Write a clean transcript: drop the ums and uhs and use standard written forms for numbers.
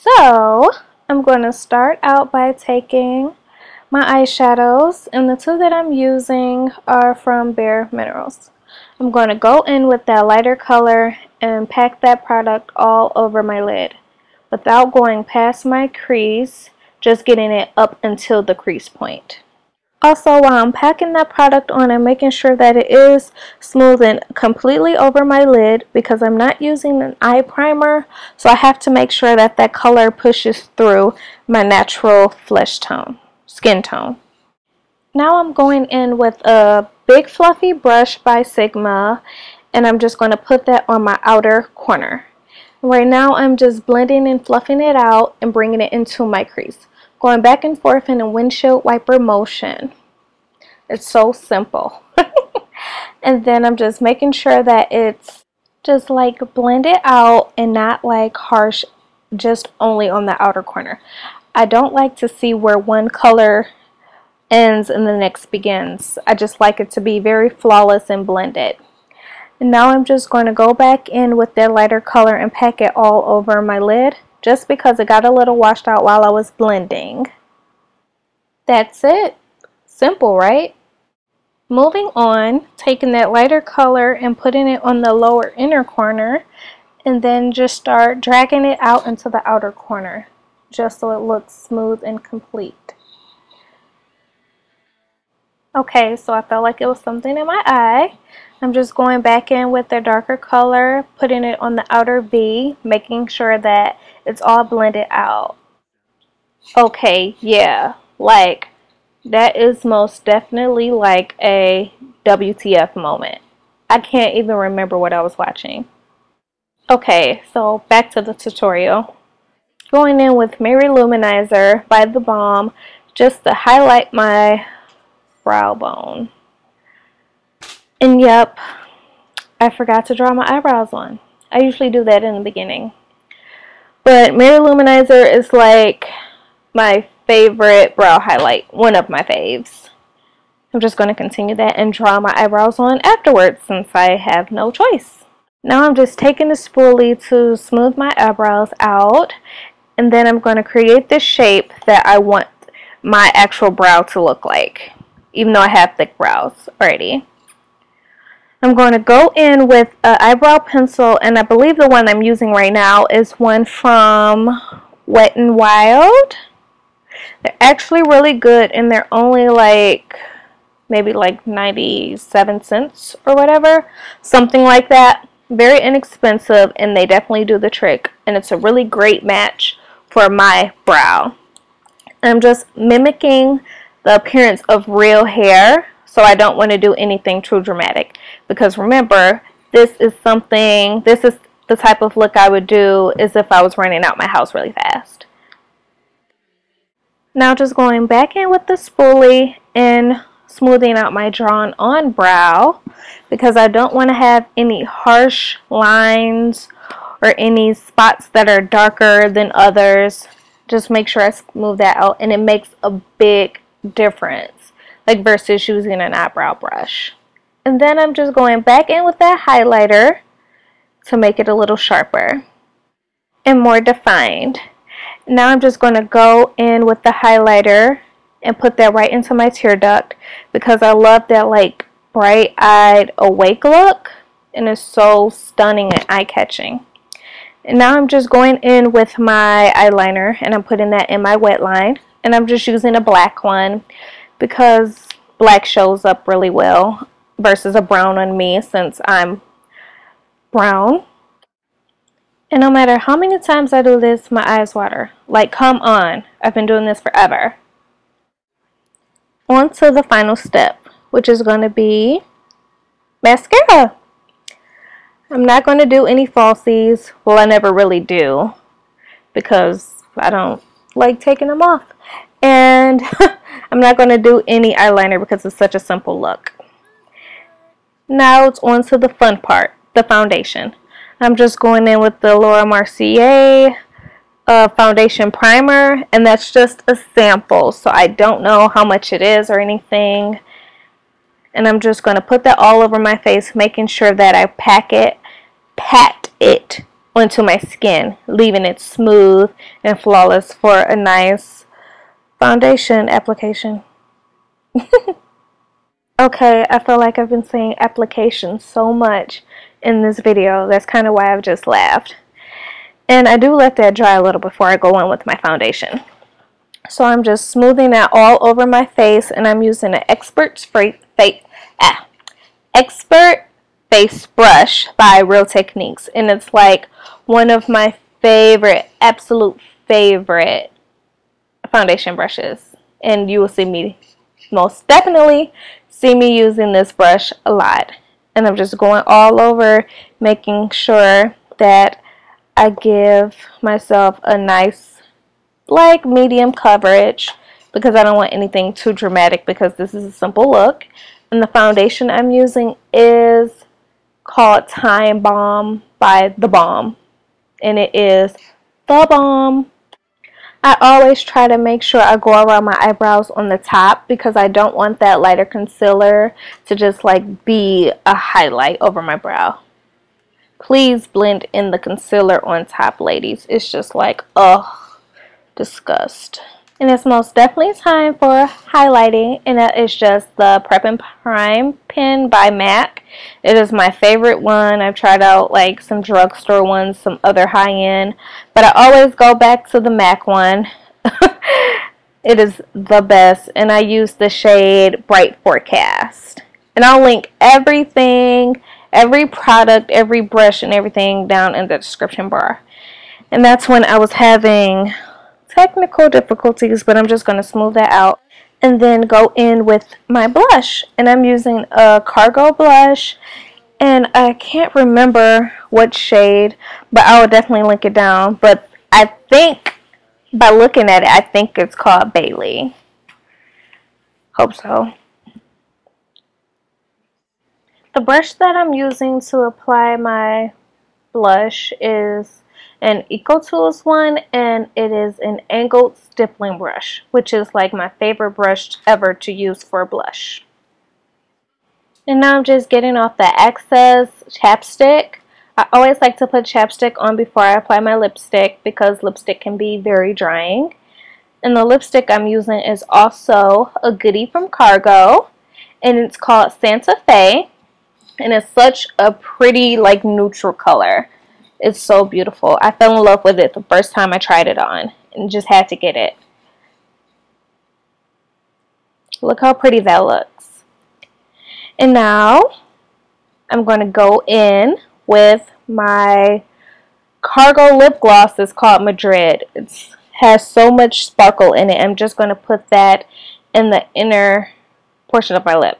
So I'm going to start out by taking my eyeshadows, and the two that I'm using are from Pur Minerals. I'm going to go in with that lighter color and pack that product all over my lid without going past my crease, just getting it up until the crease point. Also, while I'm packing that product on, I'm making sure that it is smooth and completely over my lid because I'm not using an eye primer, so I have to make sure that that color pushes through my natural flesh tone, skin tone. Now I'm going in with a big fluffy brush by Sigma, and I'm just going to put that on my outer corner. Right now I'm just blending and fluffing it out and bringing it into my crease, going back and forth in a windshield wiper motion. It's so simple. And then I'm just making sure that it's just like blended out and not like harsh, just only on the outer corner. I don't like to see where one color ends and the next begins. I just like it to be very flawless and blended. And now I'm just going to go back in with that lighter color and pack it all over my lid, just because it got a little washed out while I was blending. That's it. Simple, right? Moving on, taking that lighter color and putting it on the lower inner corner, and then just start dragging it out into the outer corner, just so it looks smooth and complete. Okay, so I felt like it was something in my eye. I'm just going back in with the darker color, putting it on the outer V, making sure that it's all blended out. Okay, yeah, like that is most definitely like a WTF moment. I can't even remember what I was watching. Okay, so back to the tutorial. Going in with Mary-Lou Manizer by theBalm just to highlight my brow bone. And yep, I forgot to draw my eyebrows on. I usually do that in the beginning. But Mary-Lou Manizer is like my favorite brow highlight, one of my faves. I'm just going to continue that and draw my eyebrows on afterwards since I have no choice. Now I'm just taking the spoolie to smooth my eyebrows out, and then I'm going to create the shape that I want my actual brow to look like, even though I have thick brows already. I'm going to go in with an eyebrow pencil, and I believe the one I'm using right now is one from Wet n Wild. They're actually really good, and they're only like maybe like 97 cents or whatever, something like that. Very inexpensive, and they definitely do the trick, and it's a really great match for my brow. I'm just mimicking the appearance of real hair, so I don't want to do anything too dramatic, because remember, this is the type of look I would do as if I was running out my house really fast. Now just going back in with the spoolie and smoothing out my drawn on brow, because I don't want to have any harsh lines or any spots that are darker than others. Just make sure I smooth that out, and it makes a big difference, like versus using an eyebrow brush. And then I'm just going back in with that highlighter to make it a little sharper and more defined. Now I'm just going to go in with the highlighter and put that right into my tear duct, because I love that like bright-eyed awake look, and it's so stunning and eye-catching. And now I'm just going in with my eyeliner, and I'm putting that in my wet line, and I'm just using a black one because black shows up really well versus a brown on me since I'm brown. And no matter how many times I do this, my eyes water. Like, come on, I've been doing this forever. On to the final step, which is going to be mascara. I'm not going to do any falsies. Well, I never really do, because I don't like taking them off. And I'm not going to do any eyeliner because it's such a simple look. Now it's on to the fun part, the foundation. I'm just going in with the Mercier foundation primer, and that's just a sample, so I don't know how much it is or anything. And I'm just going to put that all over my face, making sure that I pat it onto my skin, leaving it smooth and flawless for a nice foundation application. Okay, I feel like I've been saying application so much in this video. That's kind of why I've just laughed. And I do let that dry a little before I go on with my foundation. So I'm just smoothing that all over my face, and I'm using an Expert Face Brush by Real Techniques. And it's like one of my favorite, absolute favorite foundation brushes. And you will see me, most definitely see me using this brush a lot. And I'm just going all over, making sure that I give myself a nice, like, medium coverage, because I don't want anything too dramatic, because this is a simple look. And the foundation I'm using is called Time Balm by theBalm, and it is theBalm. I always try to make sure I go around my eyebrows on the top, because I don't want that lighter concealer to just like be a highlight over my brow. Please blend in the concealer on top, ladies. It's just like, ugh, disgust. And it's most definitely time for highlighting, and that is just the Prep+Prime pen by MAC. It is my favorite one. I've tried out like some drugstore ones, some other high-end, but I always go back to the MAC one. It is the best, and I use the shade Bright Forecast. And I'll link everything, every product, every brush, and everything down in the description bar. And that's when I was having technical difficulties, but I'm just going to smooth that out and then go in with my blush. And I'm using a Cargo blush, and I can't remember what shade, but I will definitely link it down. But I think by looking at it, I think it's called Bailey. Hope so. The brush that I'm using to apply my blush is an EcoTools one, and it is an angled stippling brush, which is like my favorite brush ever to use for blush. And now I'm just getting off the excess chapstick. I always like to put chapstick on before I apply my lipstick, because lipstick can be very drying. And the lipstick I'm using is also a goodie from Cargo, and it's called Santa Fe, and it's such a pretty like neutral color. It's so beautiful. I fell in love with it the first time I tried it on and just had to get it. Look how pretty that looks. And now I'm going to go in with my Cargo lip gloss. It's called Madrid. It has so much sparkle in it. I'm just going to put that in the inner portion of my lip.